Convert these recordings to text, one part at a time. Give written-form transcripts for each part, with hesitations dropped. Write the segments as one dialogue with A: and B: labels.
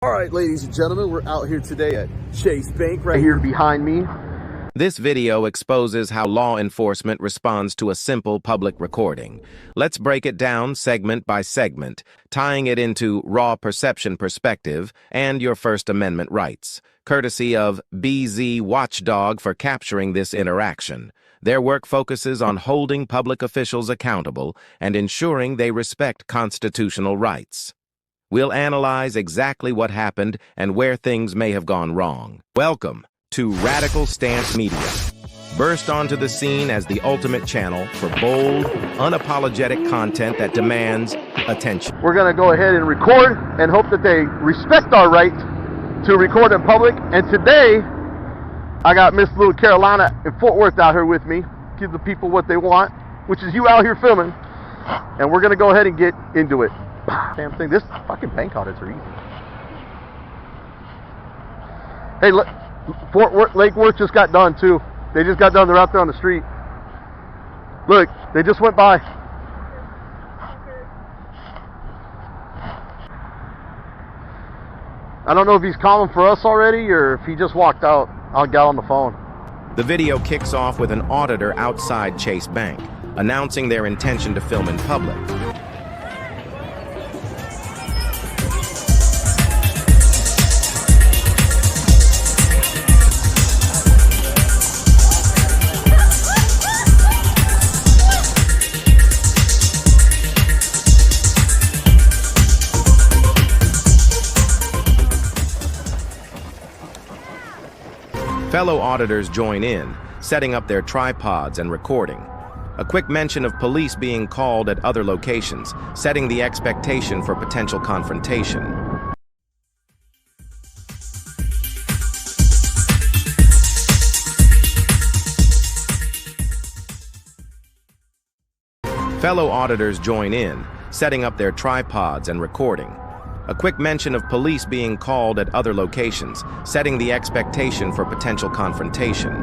A: All right, ladies and gentlemen, we're out here today at Chase Bank right here behind me.
B: This video exposes how law enforcement responds to a simple public recording. Let's break it down segment by segment, tying it into raw perception perspective and your First Amendment rights, courtesy of BZ Watchdog for capturing this interaction. Their work focuses on holding public officials accountable and ensuring they respect constitutional rights. We'll analyze exactly what happened and where things may have gone wrong. Welcome to Radical Stance Media. Burst onto the scene as the ultimate channel for bold, unapologetic content that demands attention.
A: We're going to go ahead and record and hope that they respect our right to record in public. And today, I got Miss Little Carolina in Fort Worth out here with me. Give the people what they want, which is you out here filming. And we're going to go ahead and get into it. Damn thing, this fucking bank audits are easy. Hey, look, Lake Worth just got done too. They just got done. They're out there on the street. Look, they just went by. I don't know if he's calling for us already or if he just walked out. I'll get on the phone.
B: The video kicks off with an auditor outside Chase Bank, announcing their intention to film in public. Fellow auditors join in, setting up their tripods and recording. A quick mention of police being called at other locations, setting the expectation for potential confrontation. Fellow auditors join in, setting up their tripods and recording. A quick mention of police being called at other locations, setting the expectation for potential confrontation.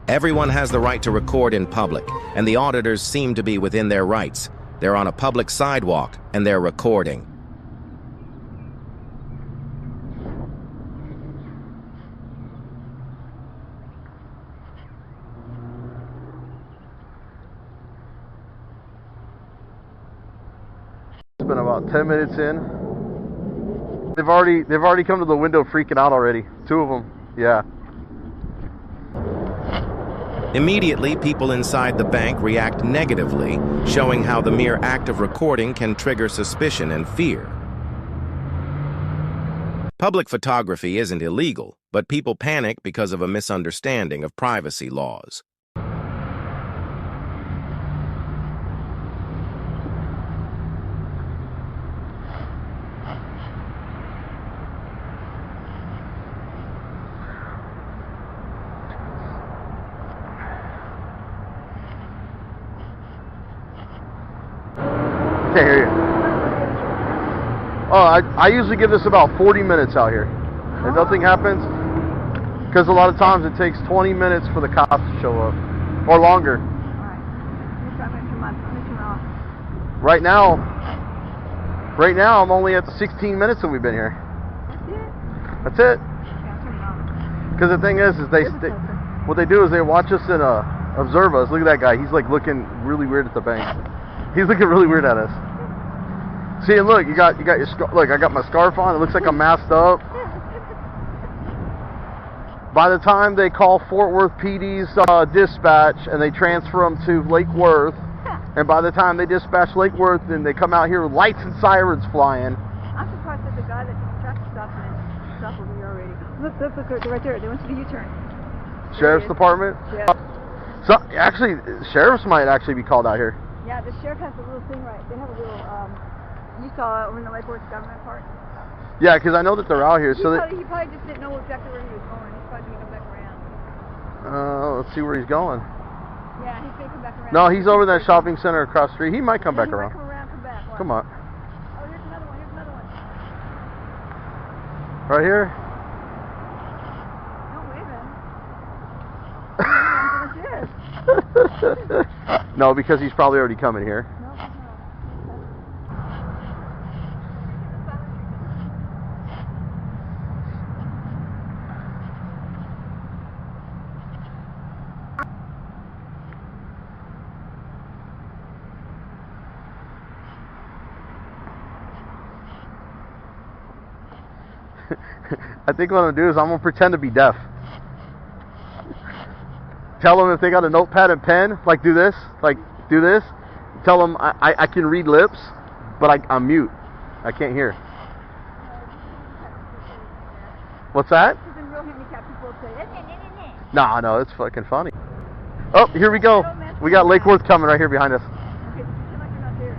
B: Everyone has the right to record in public, and the auditors seem to be within their rights. They're on a public sidewalk, and they're recording.
A: It's been about 10 minutes in. They've already come to the window freaking out already. Two of them, yeah.
B: Immediately, people inside the bank react negatively, showing how the mere act of recording can trigger suspicion and fear. Public photography isn't illegal, but people panic because of a misunderstanding of privacy laws.
A: Can't hear you. Oh, I usually give this about 40 minutes out here. If nothing happens, because a lot of times it takes 20 minutes for the cops to show up, or longer. Right now, I'm only at the 16 minutes that we've been here. That's it. Because the thing is what they do is they watch us and observe us. Look at that guy. He's like looking really weird at the bank. He's looking really weird at us. See, and look, you got your look. I got my scarf on. It looks like I'm masked up. By the time they call Fort Worth PD's dispatch and they transfer them to Lake Worth, and by the time they dispatch Lake Worth and they come out here with lights and sirens flying.
C: I'm surprised that the guy that took the traffic stop and stopped over here already. Look, they're right there. They went to the U-turn.
A: Sheriff's Department?
C: Yeah.
A: So actually, sheriffs might actually be called out here.
C: Yeah, the sheriff has a little thing right. They have a little, you saw it over in the Lake Worth Government Park.
A: Yeah, because I know that they're out here.
C: He probably just didn't know exactly where he was going. He's probably going to come back around.
A: Let's see where he's going.
C: Yeah, he's going to come back around.
A: No, he's over in that shopping center across the street. He might come back
C: He
A: around.
C: might come around, come back. Watch.
A: Come on.
C: Oh, here's another one. Here's another one.
A: Right here?
C: Don't wave at him.
A: No, because he's probably already coming here.
C: No, no.
A: I think what I'm gonna do is I'm gonna pretend to be deaf. Tell them if they got a notepad and pen, like do this. Tell them I can read lips, but I'm mute. I can't hear. What's that?
C: Even real handicapped people say,
A: Nah, no, it's fucking funny. Oh, here we go. We got Lake Worth coming right here behind us.
C: okay, pretend like you're not there.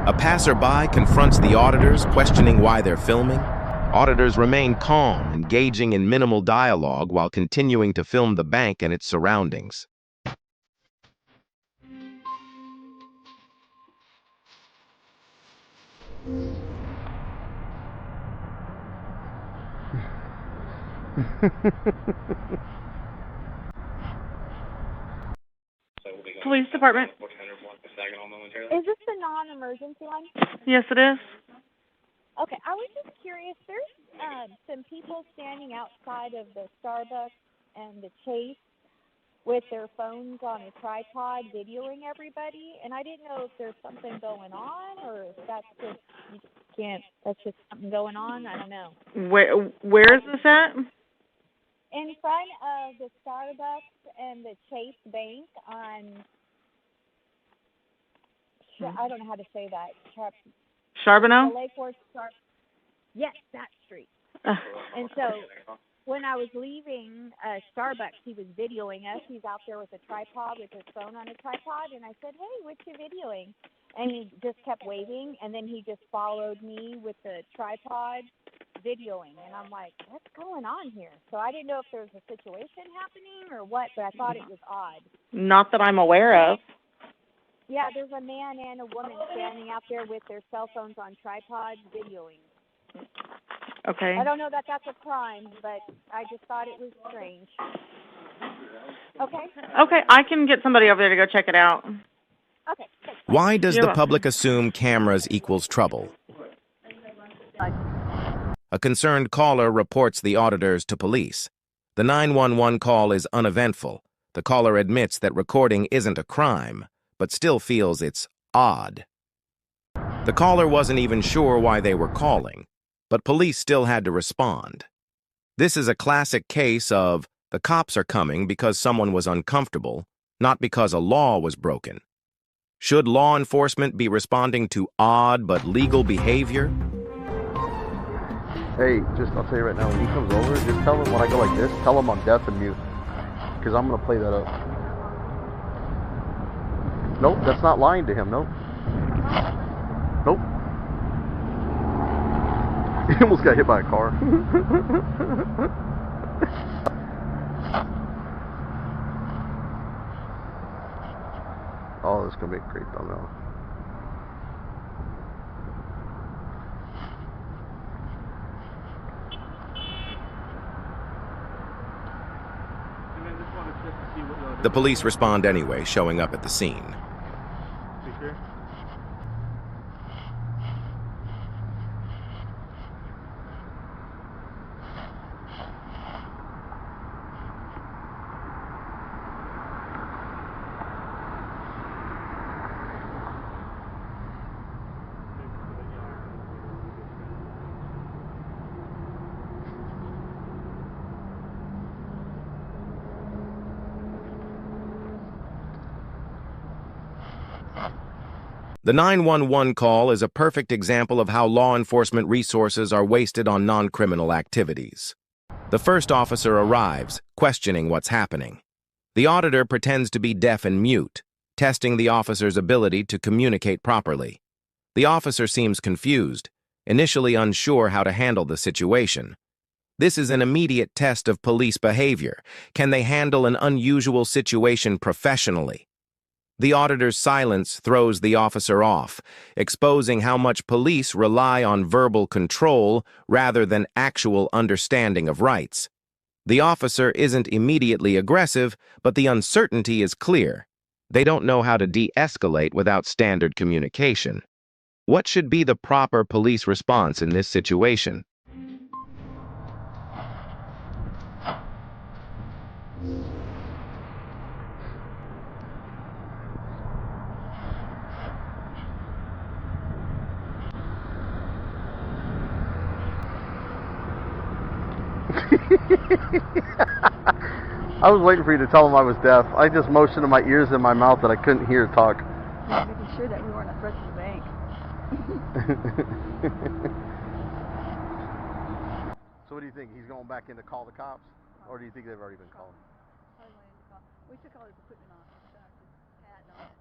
B: A passerby confronts the auditors, questioning why they're filming. Auditors remain calm, engaging in minimal dialogue while continuing to film the bank and its surroundings.
D: Police department.
E: Is this the non-emergency line?
D: Yes, it is.
E: Okay, I was just curious. There's some people standing outside of the Starbucks and the Chase with their phones on a tripod videoing everybody, and I didn't know if there's something going on or if that's just, you can't, that's just something going on. I don't know.
D: Where is this at?
E: In front of the Starbucks and the Chase Bank on, I don't know how to say that.
D: Charbonneau?
E: The Lake Worth Yes, that street. And so when I was leaving Starbucks, he was videoing us. He's out there with a tripod, with his phone on a tripod. And I said, hey, what you videoing? And he just kept waving. And then he just followed me with the tripod videoing. And I'm like, what's going on here? So I didn't know if there was a situation happening or what, but I thought it was odd.
D: Not that I'm aware of.
E: Yeah, there's a man and a woman standing out there with their cell phones on tripods videoing.
D: Okay.
E: I don't know that that's a crime, but I just thought it was strange. Okay?
D: Okay, I can get somebody over there to go check it out.
E: Okay. Thanks.
B: Why does
D: You're
B: the
D: welcome.
B: public assume cameras equals trouble? A concerned caller reports the auditors to police. The 911 call is uneventful. The caller admits that recording isn't a crime, but still feels it's odd. The caller wasn't even sure why they were calling, but police still had to respond. This is a classic case of the cops are coming because someone was uncomfortable, not because a law was broken. Should law enforcement be responding to odd but legal behavior?
A: Hey, I'll tell you right now, when he comes over, just tell him when I go like this, tell him I'm deaf and mute. Because I'm going to play that up. Nope, that's not lying to him, nope. Nope. He almost got hit by a car. Oh, this is going to be a great thumbnail.
F: And then this one is just to see what
B: The police respond anyway, showing up at the scene. The 911 call is a perfect example of how law enforcement resources are wasted on non-criminal activities. The first officer arrives, questioning what's happening. The auditor pretends to be deaf and mute, testing the officer's ability to communicate properly. The officer seems confused, initially unsure how to handle the situation. This is an immediate test of police behavior. Can they handle an unusual situation professionally? The auditor's silence throws the officer off, exposing how much police rely on verbal control rather than actual understanding of rights. The officer isn't immediately aggressive, but the uncertainty is clear. They don't know how to de-escalate without standard communication. What should be the proper police response in this situation?
A: I was waiting for you to tell him I was deaf. I just motioned to my ears and my mouth that I couldn't hear talk.
C: Making sure that we weren't a threat to the bank.
A: So what do you think? He's going back in to call the cops? Or do you think they've already been called?
C: We took all his equipment off. His hat and all that.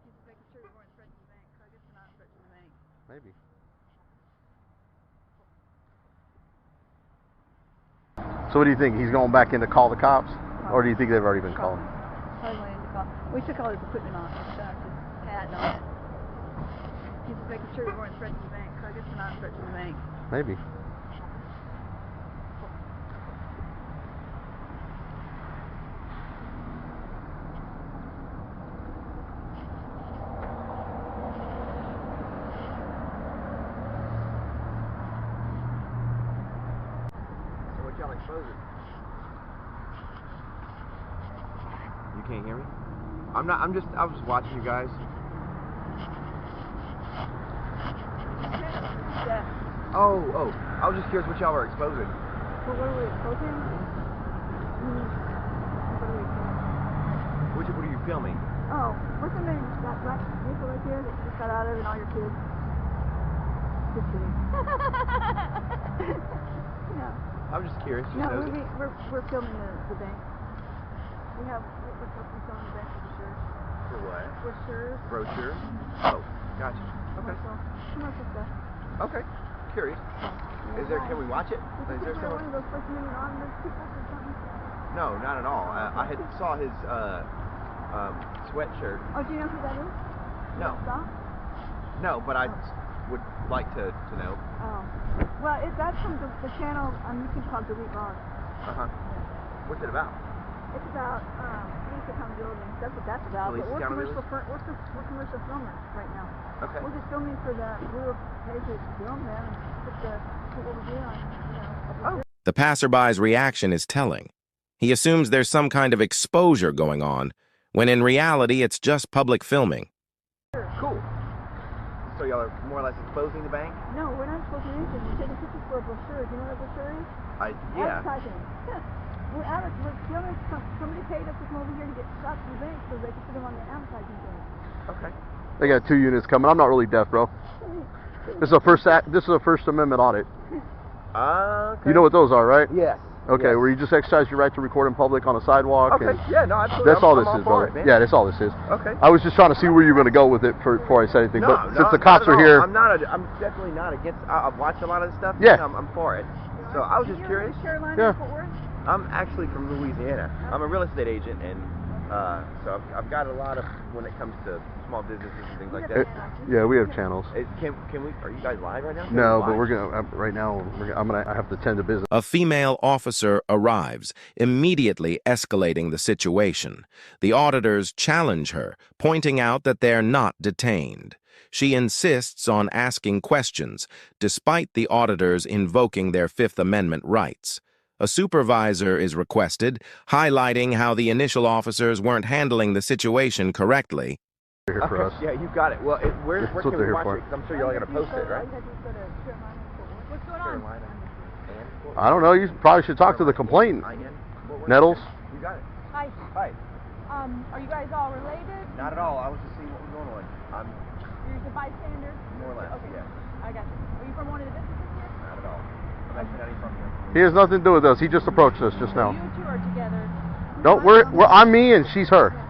C: He's just making sure we weren't a threat to the bank. So I guess we're not a threat to the bank.
A: Maybe. So what do you think? He's going back in to call the cops? Or do you think they've already been called?
C: We took all his equipment off. His hat and all that. He's just making sure we weren't a threat to the bank. So I guess we're not a threat to the bank.
A: Maybe.
F: You can't hear me? I was just watching you guys.
C: Yeah.
F: Oh, I was just curious what y'all were exposing.
C: Well, what are we exposing? What
F: What are you filming?
C: Oh, what's the name? That black vehicle right there that you just got out of and all your kids? Just kidding. No.
F: I was just curious.
C: No, we're filming the bank. We're filming the bank for the shirts.
F: For what?
C: For shirts.
F: Brochure? Oh, gotcha. Okay.
C: Commercial stuff.
F: Okay. Curious. Can we watch it? Is there
C: one of those First Amendment auditors people or something?
F: No, not at all. I had saw his sweatshirt.
C: Oh, do you know who that is?
F: No.
C: Stop?
F: No, but I would like to know.
C: Oh. Well, that's from the channel on YouTube called Delete Laws.
F: Uh-huh. What's it about?
C: It's about police accountability. That's what that's about.
F: Police
C: But
F: accountability?
C: we're commercial filmers right now.
F: Okay.
C: We're just filming for the we were paid to film them and put what we're doing on,
B: The passerby's reaction is telling. He assumes there's some kind of exposure going on, when in reality it's just public filming.
F: Cool. So y'all are more or less exposing the bank?
C: No, we're not supposed to do anything. We're taking pictures for a brochure. Do you know what a brochure is?
F: Yeah.
C: Advertising. Yeah. We're filming. Somebody paid us to come over here to get shots from the bank so they can put them on the advertising thing.
F: Okay.
A: They got 2 units coming. I'm not really deaf, bro. This is a First Amendment audit.
F: Okay.
A: You know what those are, right?
F: Yes.
A: Okay,
F: yes.
A: where you just exercise your right to record in public on a sidewalk.
F: Okay,
A: and
F: yeah, no, absolutely.
A: that's all
F: I'm
A: this is,
F: for
A: brother.
F: it, man.
A: Yeah, that's all this is.
F: Okay.
A: I was just trying to see where you were going to go with it before I said anything.
F: No,
A: but since the cops
F: not
A: are
F: at all.
A: here,
F: I'm definitely not against. I've watched a lot of this stuff.
A: Yeah.
F: And I'm for it. So I was just curious.
C: Carolina,
A: Yeah.
C: Fort Worth?
F: I'm actually from Louisiana. I'm a real estate agent, and So I've got a lot of, when it comes to small businesses and things like that.
A: Yeah, we have channels.
F: Can we, are you guys live right now?
A: No, but we're gonna, right now, I have to tend to business.
B: A female officer arrives, immediately escalating the situation. The auditors challenge her, pointing out that they're not detained. She insists on asking questions, despite the auditors invoking their Fifth Amendment rights. A supervisor is requested, highlighting how the initial officers weren't handling the situation correctly.
A: Here for us.
F: Yeah, you got it. Well, where
A: That's
F: can
A: what
F: we
A: they're here
F: watch
A: for.
F: it? 'Cause I'm sure y'all are going to post it, right?
C: What's going on?
F: Carolina and
A: I don't know. You probably should talk to the complainant, Nettles.
F: You got it.
C: Hi.
F: Hi.
C: Are you guys all related?
F: Not at all. I was just seeing what was going on. I'm
C: You're the bystander?
F: more or less,
C: Okay.
F: yeah.
C: I got you. Are you from one of the businesses here?
F: Not at all. I'm actually not even from here.
A: He has nothing to do with us. He just approached us just now.
C: You two are together.
A: No, I'm me and she's her.
C: All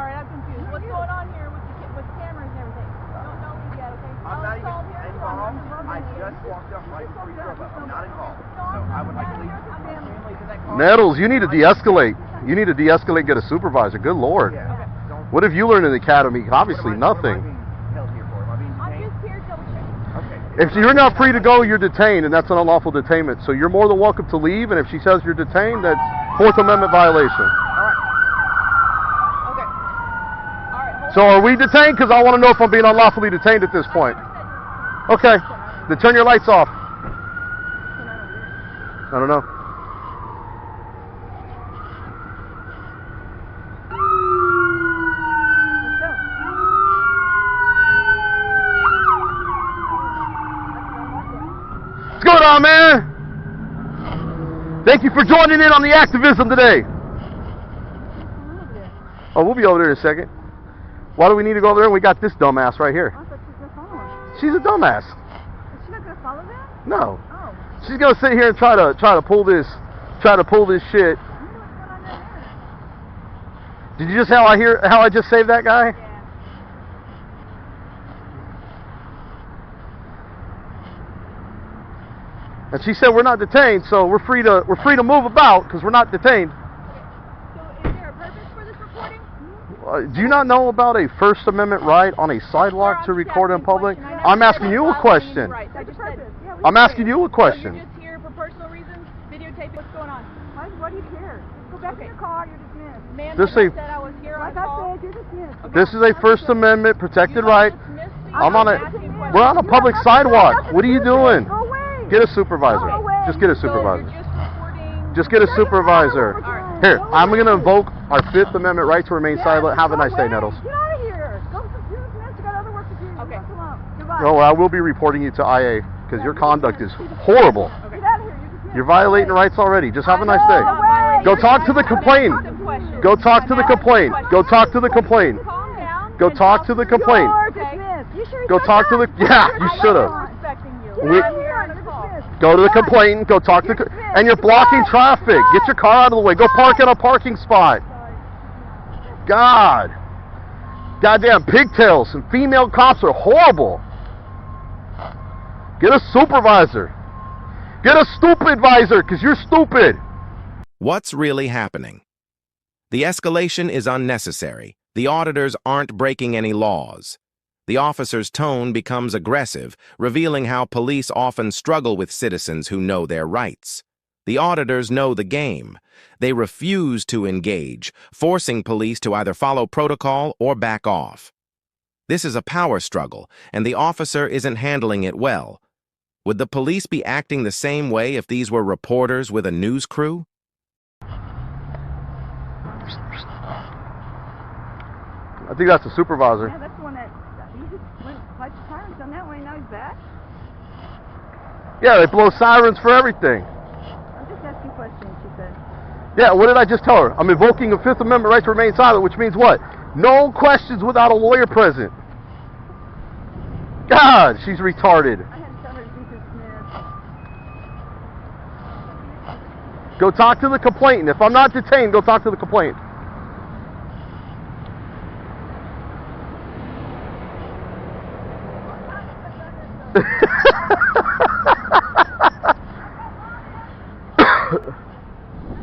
C: right, I'm confused. What's going on here with cameras and everything? Don't leave yet, okay?
F: I'm not even involved. I just walked up right before you drove up. I'm not involved. So I would like to leave my family to that car.
A: Nettles, you need to de-escalate. You need to de-escalate, get a supervisor. Good Lord.
F: Yeah.
A: What have you learned in the academy? Obviously nothing.
C: I'm just here double checking.
A: If you're not free to go, you're detained, and that's an unlawful detainment. So you're more than welcome to leave, and if she says you're detained, that's Fourth Amendment violation.
C: Okay. All right.
A: So are we detained? Because I want to know if I'm being unlawfully detained at this point. Okay. Then turn your lights off. I don't know. What's going on, man? Thank you for joining in on the activism today. Oh, we'll be over there in a second. Why do we need to go over there? We got this dumbass right here.
C: I thought she was going to follow us.
A: She's a dumbass.
C: Is she not going to follow that?
A: No.
C: Oh.
A: She's gonna sit here and try to pull this shit.
C: I wonder what's going on down there.
A: Did you just how I just saved that guy?
C: Yeah.
A: And she said we're not detained, so we're free to move about because we're not detained.
C: So is there a purpose for this recording?
A: Do you not know about a First Amendment right on a sidewalk to record in public? I'm asking you a question.
C: Right. I just said,
A: I'm asking you a
C: so
A: question.
C: you're just here for personal reasons, videotaping what's going on. Why do you care? Go back to your car, you're dismissed. Man,
A: This
C: like I
A: is-
C: said, I was here on call.
A: This is a First Amendment protected right.
C: Dismiss me.
A: I'm on a.
C: asking questions.
A: We're on a public sidewalk. What are you doing?
C: Go away.
A: Get a supervisor.
C: Go away.
A: Just get a
C: So
A: supervisor.
C: you're just recording.
A: Just get a supervisor.
C: All right.
A: Here, I'm going to invoke our Fifth Amendment right to remain silent. Have a nice day, Nettles.
C: Get out of here. Go to dismiss. You got other work to do. Okay. Goodbye.
A: No, I will be reporting you to IA because your conduct is horrible.
C: Get out of here. You're dismissed.
A: You're violating rights already. Just have a nice day. Go talk to the complainant. Go talk to the complaint. Go talk to the complaint.
C: Calm down.
A: Go talk to the complaint. Go talk to the. Yeah, you should have. We- Go to the complainant. Go talk to. And you're blocking traffic. Get your car out of the way. Go park in a parking spot. God. Goddamn pigtails and female cops are horrible. Get a supervisor. Get a stupid advisor because you're stupid.
B: What's really happening? The escalation is unnecessary. The auditors aren't breaking any laws. The officer's tone becomes aggressive, revealing how police often struggle with citizens who know their rights. The auditors know the game. They refuse to engage, forcing police to either follow protocol or back off. This is a power struggle, and the officer isn't handling it well. Would the police be acting the same way if these were reporters with a news crew?
A: I think that's the supervisor.
C: Yeah, that's the one that he just went like the sirens on that way. Now he's back.
A: Yeah, they blow sirens for everything.
C: I'm just asking questions. She said.
A: Yeah, what did I just tell her? I'm invoking a Fifth Amendment right to remain silent, which means what? No questions without a lawyer present. God, she's retarded.
C: I had to tell her to be dismissed.
A: Go talk to the complainant. If I'm not detained, go talk to the complainant.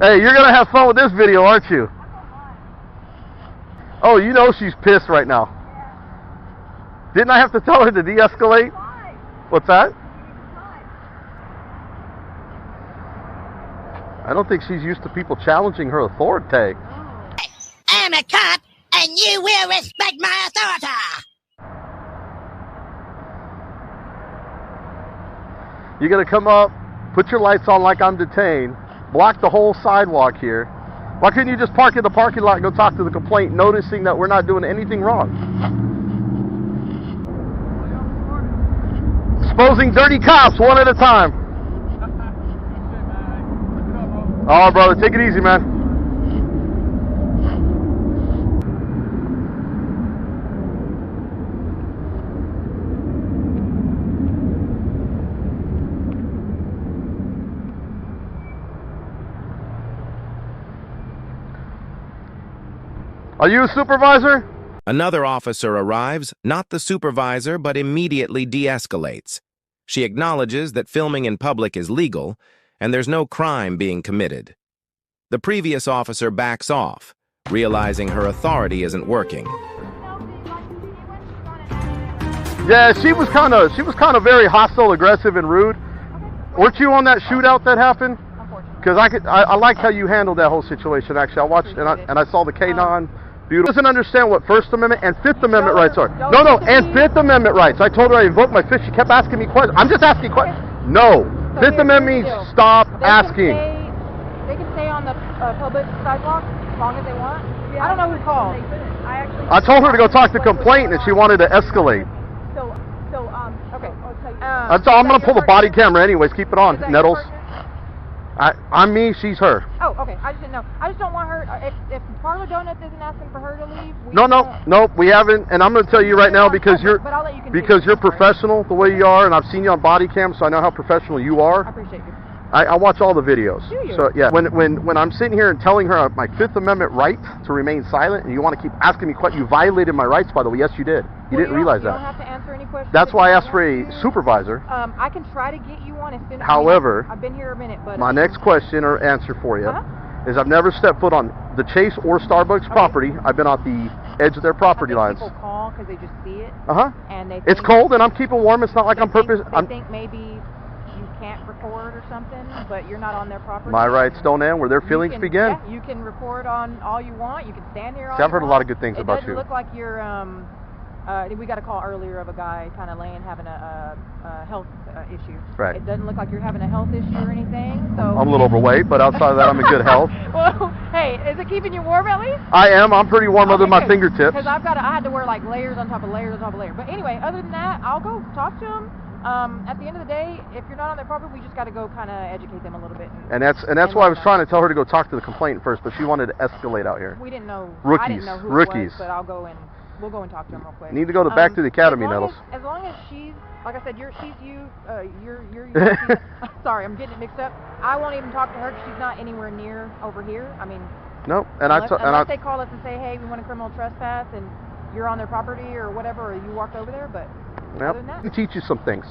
A: Hey, you're gonna have fun with this video, aren't you? Oh, you know she's pissed right now. Didn't I have to tell her to de-escalate? What's that? I don't think she's used to people challenging her authority.
G: I'm a cop, and you will respect my authority.
A: You're gonna come up, put your lights on like I'm detained, block the whole sidewalk here. Why couldn't you just park in the parking lot and go talk to the complaint, noticing that we're not doing anything wrong? Exposing dirty cops one at a time. Oh, brother, take it easy, man. Are you a supervisor?
B: Another officer arrives, not the supervisor, but immediately de-escalates. She acknowledges that filming in public is legal, and there's no crime being committed. The previous officer backs off, realizing her authority isn't working.
A: Yeah, she was kind of very hostile, aggressive, and rude. Weren't you on that shootout that happened? Because I liked how you handled that whole situation. Actually, I watched and I saw the K9. Beautiful. Doesn't understand what First Amendment and Fifth Amendment rights are. No, and Fifth Amendment rights. I told her I invoked my fifth. She kept asking me questions. I'm just asking questions. No, Fifth Amendment means stop asking.
C: They can stay on the public sidewalk as long as they want. I don't know who called.
A: I told her to go talk to complaint, and she wanted to escalate.
C: Okay.
A: I'm gonna pull the body camera anyways. Keep it on, Nettles. I'm me, she's her.
C: Oh, okay. I just didn't know. I just don't want her. If Parlor Donuts isn't asking for her to leave,
A: No, we haven't. And I'm going to tell you right now because you're professional the way you are, and I've seen you on body cam, so I know how professional you are.
C: I appreciate you.
A: I watch all the videos.
C: Do you?
A: So yeah, when I'm sitting here and telling her my Fifth Amendment right to remain silent, and you want to keep asking me questions, you violated my rights, by the way. Yes, you did. You didn't realize that.
C: You don't have to answer any questions.
A: That's why I asked for a supervisor.
C: I can try to get you one as soon as.
A: However,
C: I've been here a minute, but
A: my next question or answer for you is I've never stepped foot on the Chase or Starbucks property. I've been on the edge of their property lines.
C: People call because they just see it. And they.
A: It's cold and I'm keeping warm. It's not like I'm purpose.
C: They think maybe you can't record or something, but you're not on their property.
A: My rights don't end where their feelings begin.
C: Yeah, you can record on all you want. You can stand here all
A: I've heard a lot of good things about you.
C: It doesn't look like you're. We got a call earlier of a guy kind of having a health issue.
A: Right.
C: It doesn't look like you're having a health issue or anything. So
A: I'm a little overweight, but outside of that, I'm in good health.
C: Well, hey, is it keeping you warm at least?
A: I am. I'm pretty warm other than my fingertips.
C: Because I had to wear like layers on top of layers on top of layers. But anyway, other than that, I'll go talk to him. At the end of the day, if you're not on their property, we just got to go kind of educate them a little bit.
A: And that's why I was trying to tell her to go talk to the complainant first, but she wanted to escalate out here.
C: We didn't know.
A: Rookies.
C: I didn't know who
A: Rookies.
C: It was, but I'll go and we'll go and talk to them real quick.
A: Need to go back to the academy, Nettles.
C: As long as she's, like I said, she's you. You're sorry, I'm getting it mixed up. I won't even talk to her because she's not anywhere near over here. I mean.
A: Nope.
C: Unless they call us and say, hey, we want a criminal trespass, and you're on their property or whatever, or you walked over there, but. Other than that,
A: I can teach you some things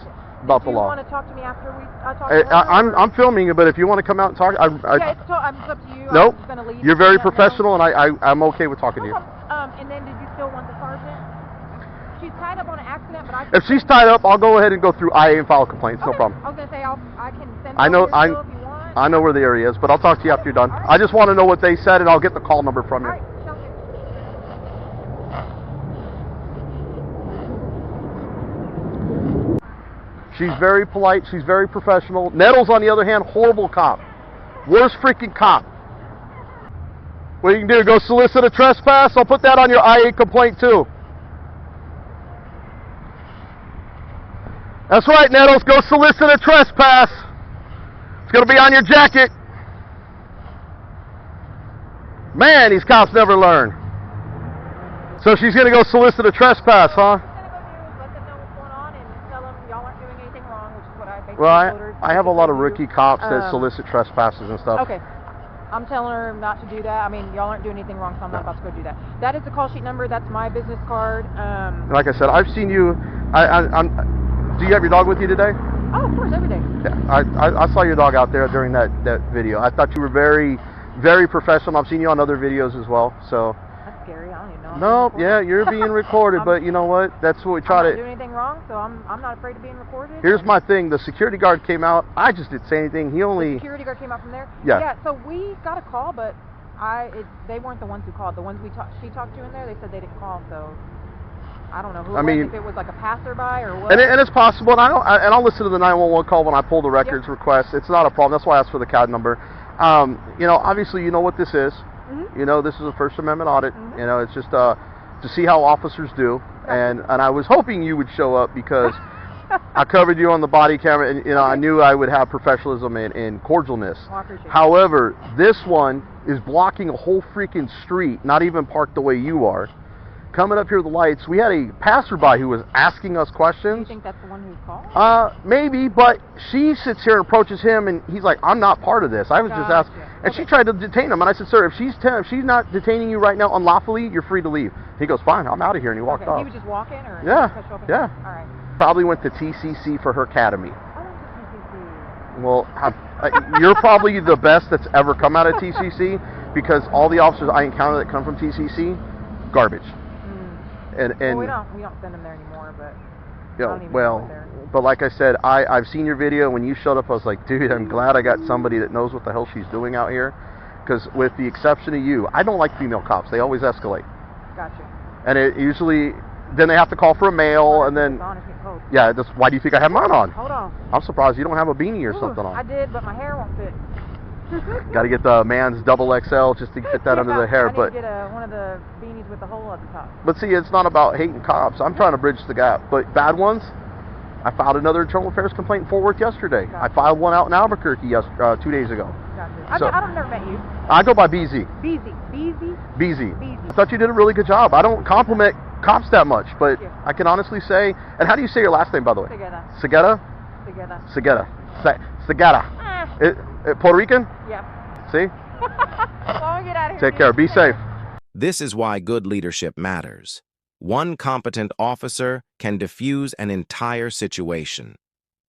A: about the law.
C: Do you want to talk to me after I talk to her?
A: I'm filming it, but if you want to come out and talk,
C: it's up to you.
A: Nope.
C: I'm just gonna leave.
A: You're very professional, and I'm okay with talking to you.
C: And then did you still want the sergeant? She's tied up on an accident, but
A: if she's tied up, I'll go ahead and go through IA and file complaints.
C: Okay.
A: No problem.
C: I was gonna say I can send.
A: I know
C: if you want.
A: I know where the area is, but I'll talk to you after you're done. Right. I just want to know what they said, and I'll get the call number from you.
C: All right.
A: She's very polite. She's very professional. Nettles, on the other hand, horrible cop. Worst freaking cop. What you can do, go solicit a trespass? I'll put that on your IA complaint too. That's right, Nettles. Go solicit a trespass. It's going to be on your jacket. Man, these cops never learn. So she's going to go solicit a trespass, huh? Well, I have a lot of rookie cops that solicit trespasses and stuff.
C: Okay. I'm telling her not to do that. I mean, y'all aren't doing anything wrong, so I'm not about to go do that. That is the call sheet number. That's my business card.
A: Like I said, I've seen you. Do you have your dog with you today?
C: Oh, of course, every day.
A: Yeah, I saw your dog out there during that video. I thought you were very, very professional. I've seen you on other videos as well. So.
C: That's scary. I don't you know.
A: No, yeah, you're being recorded, but you know what? That's what we try
C: I'm not
A: to.
C: doing anything wrong, so I'm not afraid of being recorded.
A: Here's my thing. The security guard came out. I just didn't say anything. He
C: The
A: only.
C: security guard came out from there.
A: Yeah.
C: Yeah. So we got a call, but they weren't the ones who called. The ones she talked to in there, they said they didn't call. So I don't know who. If it was like a passerby or what.
A: And it's possible, and I'll listen to the 911 call when I pull the records request. It's not a problem. That's why I asked for the CAD number. You know, obviously, you know what this is.
C: Mm-hmm.
A: You know, this is a First Amendment audit. Mm-hmm. You know, it's just to see how officers do. And I was hoping you would show up because I covered you on the body camera, and you know, I knew I would have professionalism and cordialness.
C: Well, I appreciate
A: However, this one is blocking a whole freaking street, not even parked the way you are. Coming up here with the lights, we had a passerby who was asking us questions.
C: Do you think that's the one who's called?
A: Maybe, but she sits here and approaches him, and he's like, "I'm not part of this. I was just asking." And she tried to detain him, and I said, "Sir, if she's not detaining you right now unlawfully, you're free to leave." He goes, "Fine, I'm out of here," and he walked off.
C: He was just walking, or
A: Yeah.
C: Yeah. All right.
A: Probably went to TCC for her academy.
C: I went to TCC.
A: Well, you're probably the best that's ever come out of TCC because all the officers I encounter that come from TCC, garbage. And
C: well, we don't send them there anymore, but
A: yeah,
C: I don't even know
A: well,
C: what they're.
A: but like I said, I've seen your video. When you showed up, I was like, dude, I'm glad I got somebody that knows what the hell she's doing out here. Because with the exception of you, I don't like female cops. They always escalate.
C: Gotcha.
A: And it usually, then they have to call for a male, and then yeah, why do you think I have mine on?
C: Hold on.
A: I'm surprised you don't have a beanie or something on.
C: I did, but my hair won't fit.
A: Got to get the man's double XL just to fit that under the hair.
C: I need
A: but
C: to get one of the beanies with the hole at the top.
A: But see, it's not about hating cops. I'm trying to bridge the gap. But bad ones, I filed another internal affairs complaint in Fort Worth yesterday.
C: Gotcha.
A: I filed one out in Albuquerque 2 days ago.
C: Gotcha.
A: So,
C: I've never met you.
A: I go by BZ.
C: BZ.
A: I thought you did a really good job. I don't compliment cops that much, but I can honestly say, and how do you say your last name, by the way?
C: Segura.
A: Segura. Puerto Rican?
C: Yeah.
A: See?
C: Well, get out of here.
A: Take care. Be safe.
B: This is why good leadership matters. One competent officer can diffuse an entire situation.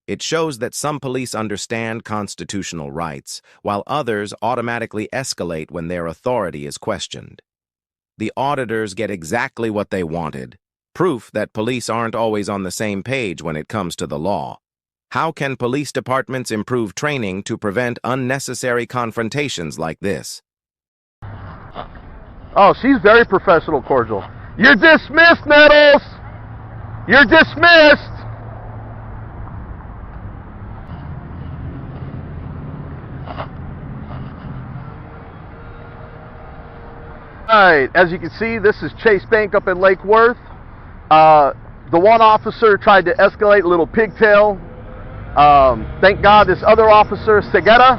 B: It shows that some police understand constitutional rights, while others automatically escalate when their authority is questioned. The auditors get exactly what they wanted, proof that police aren't always on the same page when it comes to the law. How can police departments improve training to prevent unnecessary confrontations like this?
A: Oh, she's very professional, cordial. You're dismissed, Nettles! You're dismissed! Alright, as you can see, this is Chase Bank up in Lake Worth. The one officer tried to escalate, a little pigtail. Thank God this other officer, Segura,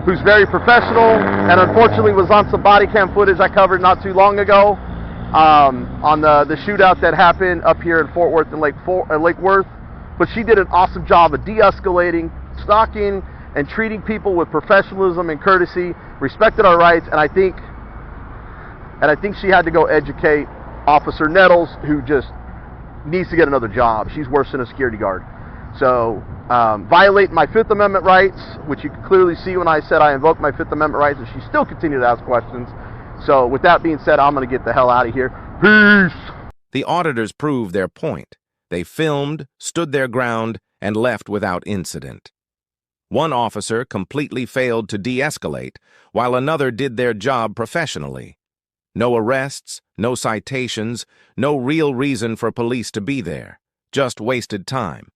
A: who's very professional, and unfortunately was on some body cam footage I covered not too long ago on the shootout that happened up here in Fort Worth and Lake Worth. But she did an awesome job of de-escalating, stalking, and treating people with professionalism and courtesy, respected our rights, and I think she had to go educate Officer Nettles, who just needs to get another job. She's worse than a security guard. So, violating my Fifth Amendment rights, which you can clearly see when I said I invoked my Fifth Amendment rights, and she still continued to ask questions. So, with that being said, I'm going to get the hell out of here. Peace!
B: The auditors proved their point. They filmed, stood their ground, and left without incident. One officer completely failed to de-escalate, while another did their job professionally. No arrests, no citations, no real reason for police to be there. Just wasted time.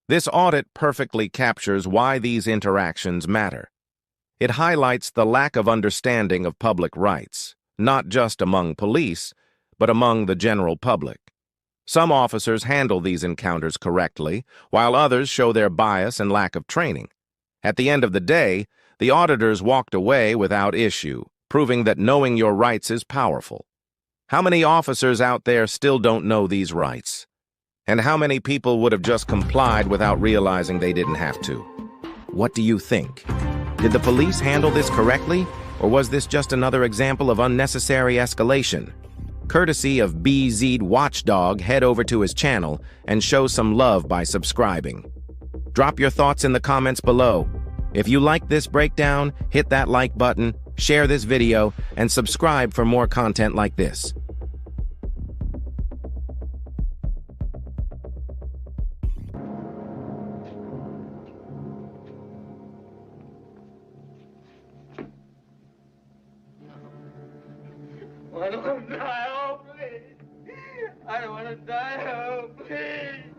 B: This audit perfectly captures why these interactions matter. It highlights the lack of understanding of public rights, not just among police, but among the general public. Some officers handle these encounters correctly, while others show their bias and lack of training. At the end of the day, the auditors walked away without issue, proving that knowing your rights is powerful. How many officers out there still don't know these rights? And how many people would have just complied without realizing they didn't have to? What do you think? Did the police handle this correctly, or was this just another example of unnecessary escalation? Courtesy of BZ Watchdog, head over to his channel and show some love by subscribing. Drop your thoughts in the comments below. If you like this breakdown, hit that like button, share this video, and subscribe for more content like this.
F: gonna die. Oh, please.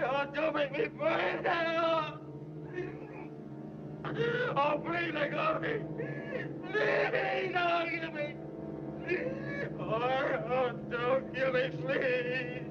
F: Oh, don't make me burn now. Oh, please let go of me. Please, don't kill me. Oh, don't kill me, please.